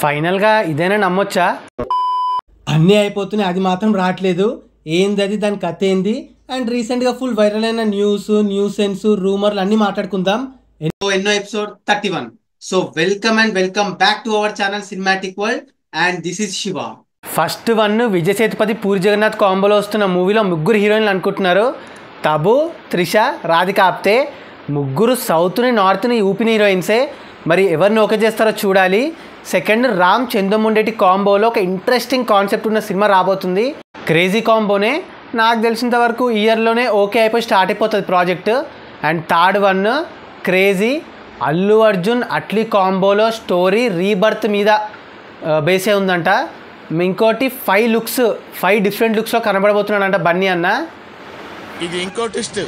ఫైనల్గా ఇదేనా నమ్మొచ్చా? అన్నీ అయిపోతున్నాయి, అది మాత్రం రావట్లేదు. ఏంది అది, దాని కథ ఏంది? అండ్ రీసెంట్గా ఫుల్ వైరల్ అయిన న్యూసెన్స్ రూమర్లు అన్నీ మాట్లాడుకుందాం. ఎన్నో episode 31. So welcome back to our channel cinematic world and this is Shiva. First one Vijay Sethupathi Puri Jagannath కాంబోలో వస్తున్న మూవీలో ముగ్గురు హీరోయిన్లు అనుకుంటున్నారు. తబు, త్రిష, రాధిక ఆప్తే. ముగ్గురు సౌత్ని నార్త్ని యూపిన హీరోయిన్సే. మరి ఎవరిని ఓకే చేస్తారో చూడాలి. సెకండ్, రామ్ చంద్రముండేటి కాంబోలో ఒక ఇంట్రెస్టింగ్ కాన్సెప్ట్ ఉన్న సినిమా రాబోతుంది. క్రేజీ కాంబోనే, నాకు తెలిసినంత వరకు ఇయర్లోనే ఓకే అయిపోయి స్టార్ట్ అయిపోతుంది project. And third one crazy Allu Arjun Atlee కాంబోలో స్టోరీ రీబర్త్ మీద బేసే ఉందంట. ఇంకోటి 5 డిఫరెంట్ లుక్స్లో కనబడబోతున్నాడంట బన్నీ అన్న. ఇది ఇంకో ట్విస్ట్,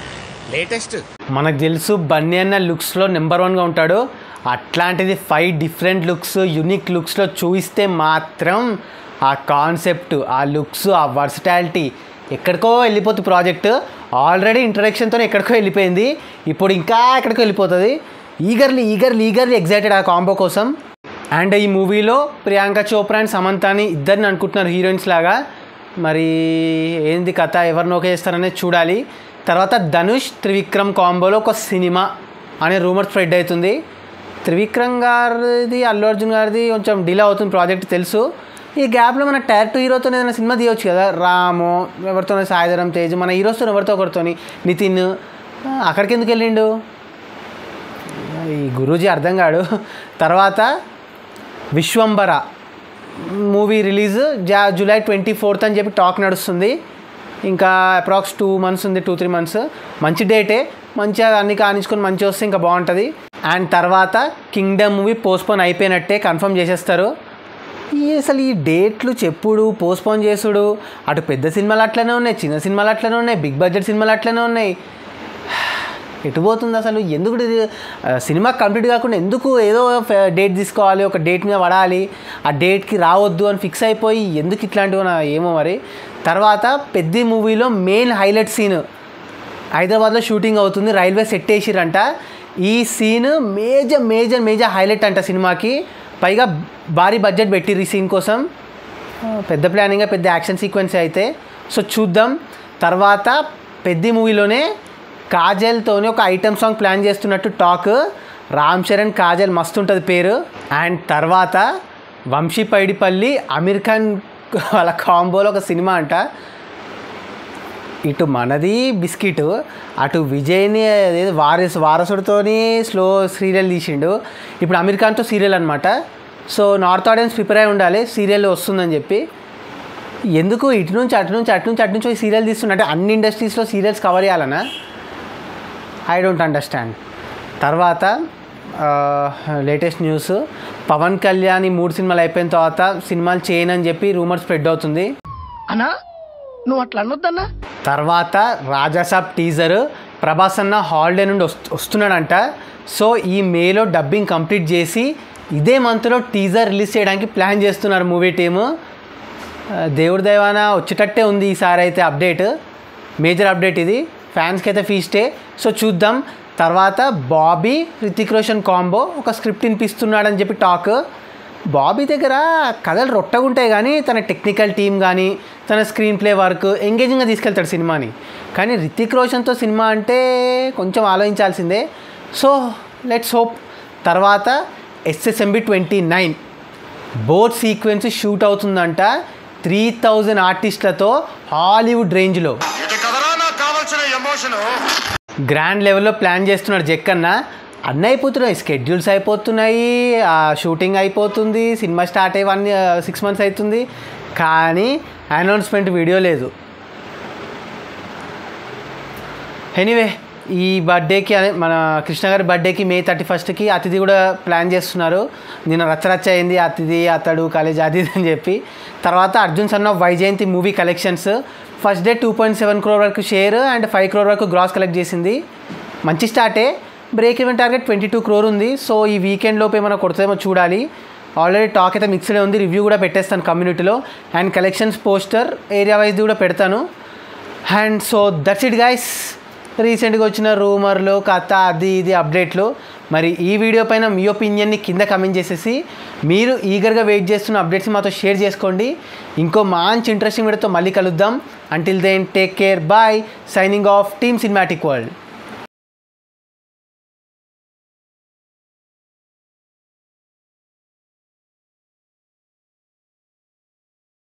లేటెస్ట్. మనకు తెలుసు బన్నీ అన్న లుక్స్లో నెంబర్ 1గా ఉంటాడు. అట్లాంటిది 5 డిఫరెంట్ లుక్స్ యూనిక్ లుక్స్లో చూపిస్తే మాత్రం ఆ కాన్సెప్ట్, ఆ లుక్స్, ఆ వర్సటాలిటీ ఎక్కడికో వెళ్ళిపోతుంది ప్రాజెక్ట్. ఆల్రెడీ ఇంట్రడక్షన్తో ఎక్కడికో వెళ్ళిపోయింది, ఇప్పుడు ఇంకా ఎక్కడికో వెళ్ళిపోతుంది. ఈగర్లీ ఎగ్జైటెడ్ ఆ కాంబో కోసం. అండ్ ఈ మూవీలో ప్రియాంక చోప్రా అండ్ సమంతాని ఇద్దరిని అనుకుంటున్నారు హీరోయిన్స్ లాగా. మరి ఏంది కథ, ఎవరిని ఓకే చేస్తారనేది చూడాలి. తర్వాత ధనుష్ త్రివిక్రమ్ కాంబోలో ఒక సినిమా అనే రూమర్ స్ప్రెడ్ అవుతుంది. త్రివిక్రమ్ గారిది అల్లు అర్జున్ గారిది కొంచెం డిలే అవుతుంది ప్రాజెక్ట్ తెలుసు. ఈ గ్యాప్లో మన టైర్ 2 హీరోతో ఏదైనా సినిమా తీయవచ్చు కదా. రాము ఎవరితోనే, సాయిధరం తేజ్, మన హీరోస్తో ఎవరితో ఒకరితోని, నితిన్. అక్కడికి ఎందుకు వెళ్ళిండు ఈ గురూజీ అర్థం కాడు. తర్వాత Vishwambhara movie release July 24th అని చెప్పి టాక్ నడుస్తుంది. ఇంకా అప్రాక్స్ 2 months ఉంది, 2-3 months. మంచి డేటే, మంచిగా అన్ని కానించుకొని మంచిగా వస్తే ఇంకా బాగుంటుంది. అండ్ తర్వాత కింగ్డమ్ మూవీ పోస్ట్పోన్ అయిపోయినట్టే కన్ఫర్మ్ చేసేస్తారు. అసలు ఈ డేట్లు చెప్పుడు, పోస్ట్పోన్ చేసుడు, అటు పెద్ద సినిమాలు అట్లనే ఉన్నాయి, చిన్న సినిమాలు అట్లనే ఉన్నాయి, బిగ్ బడ్జెట్ సినిమాలు అట్లనే ఉన్నాయి. ఎటు పోతుంది అసలు? ఎందుకు సినిమా కంప్లీట్ కాకుండా ఎందుకు ఏదో డేట్ తీసుకోవాలి, ఒక డేట్ మీద పడాలి, ఆ డేట్కి రావద్దు అని ఫిక్స్ అయిపోయి ఎందుకు ఇట్లాంటివి ఏమో మరి. తర్వాత పెద్ద మూవీలో మెయిన్ హైలైట్ సీన్ హైదరాబాద్లో షూటింగ్ అవుతుంది, రైల్వే సెట్ వేసిరంట. ఈ సీన్ మేజర్ హైలైట్ అంట సినిమాకి. పైగా భారీ బడ్జెట్ పెట్టిర్రు ఈ సీన్ కోసం. పెద్ద ప్లానింగ్, పెద్ద యాక్షన్ సీక్వెన్స్ అయితే. సో చూద్దాం. తర్వాత పెద్ద మూవీలోనే కాజల్తోనే ఒక ఐటమ్ సాంగ్ ప్లాన్ చేస్తున్నట్టు టాక్. రామ్ చరణ్, కాజల్ మస్తు ఉంటుంది పేరు. అండ్ తర్వాత వంశీ పైడిపల్లి, అమీర్ ఖాన్ వాళ్ళ కాంబోలో ఒక సినిమా అంట. ఇటు మనది బిస్కెట్, అటు విజయ్ని వారసుడితోని స్లో సీరియల్ తీసిండు. ఇప్పుడు అమీర్ ఖాన్తో సీరియల్ అనమాట. సో నార్త్ ఆడియన్స్ ప్రిపేర్ అయి ఉండాలి, సీరియల్ వస్తుందని చెప్పి. ఎందుకు ఇటు నుంచి అటు నుంచి సీరియల్ తీస్తున్నా అంటే అన్ని ఇండస్ట్రీస్లో సీరియల్స్ కవర్ చేయాలనా? I don't understand. తర్వాత లేటెస్ట్ న్యూస్, పవన్ కళ్యాణ్ 3 సినిమాలు అయిపోయిన తర్వాత సినిమాలు చేయనని చెప్పి రూమర్ స్ప్రెడ్ అవుతుంది. అన్నా నువ్వు అట్లా అనొద్దన్నా. తర్వాత రాజాసాబ్ టీజర్, ప్రభాస్ అన్న హాలిడే నుండి వస్తున్నాడంట. సో ఈ మేలో డబ్బింగ్ కంప్లీట్ చేసి ఇదే మంత్లో టీజర్ రిలీజ్ చేయడానికి ప్లాన్ చేస్తున్నారు మూవీ టీము. దేవుడి దైవాన వచ్చేటట్టే ఉంది ఈసారి అయితే అప్డేట్, మేజర్ అప్డేట్ ఇది. ఫ్యాన్స్కి అయితే ఫీస్టే. సో చూద్దాం. తర్వాత బాబీ రితిక్ రోషన్ కాంబో ఒక స్క్రిప్ట్ వినిపిస్తున్నాడని చెప్పి టాక్. బాబీ దగ్గర కథలు రొట్టగా ఉంటాయి కానీ తన టెక్నికల్ టీమ్ కానీ తన స్క్రీన్ ప్లే వర్క్ ఎంగేజింగ్గా తీసుకెళ్తాడు సినిమాని. కానీ రితిక్ రోషన్తో సినిమా అంటే కొంచెం ఆలోచించాల్సిందే. So let's hope. తర్వాత SSMB 29 బోట్ సీక్వెన్స్ షూట్ అవుతుందంట 3000 ఆర్టిస్టులతో హాలీవుడ్ రేంజ్లో. గ్రాండ్ లెవెల్లో ప్లాన్ చేస్తున్నాడు జక్కన్న. అన్నీ అయిపోతున్నాయి, స్కెడ్యూల్స్ అయిపోతున్నాయి, షూటింగ్ అయిపోతుంది, సినిమా స్టార్ట్ అయ్యి 6 months అవుతుంది, కానీ అనౌన్స్మెంట్ వీడియో లేదు. ఎనీవే, ఈ బర్త్డేకి మన కృష్ణ గారి బర్త్డేకి May 31st అతిథి కూడా ప్లాన్ చేస్తున్నారు. నిన్న రచ్చరచ్చ అయింది, అతిథి అతడు కాలేజ్ అతిథి అని చెప్పి. తర్వాత Arjun son of Vyjayanthi movie collections first day 2.7 crore వరకు షేర్ అండ్ 5 crore వరకు గ్రాస్ కలెక్ట్ చేసింది. మంచి స్టార్టే. బ్రేక్ ఈవెన్ టార్గెట్ 22 crore ఉంది. సో ఈ వీకెండ్ లోపు ఏమైనా కొడుతుందేమో చూడాలి. ఆల్రెడీ టాక్ అయితే మిక్స్డ్ ఉంది, రివ్యూ కూడా పెట్టేస్తాను కమ్యూనిటీలో. అండ్ కలెక్షన్స్ పోస్టర్ ఏరియా వైజ్ది కూడా పెడతాను. And so that's it guys. రీసెంట్గా వచ్చిన రూమర్లు, కథ, అది ఇది అప్డేట్లు. మరి ఈ వీడియో పైన మీ ఒపీనియన్ని కింద కమెంట్ చేసేసి మీరు ఈగర్గా వెయిట్ చేస్తున్న అప్డేట్స్ మాతో షేర్ చేసుకోండి. ఇంకో మంచి ఇంట్రెస్టింగ్ వీడియోతో మళ్ళీ కలుద్దాం. Until then take care, bye. Signing off team cinematic world.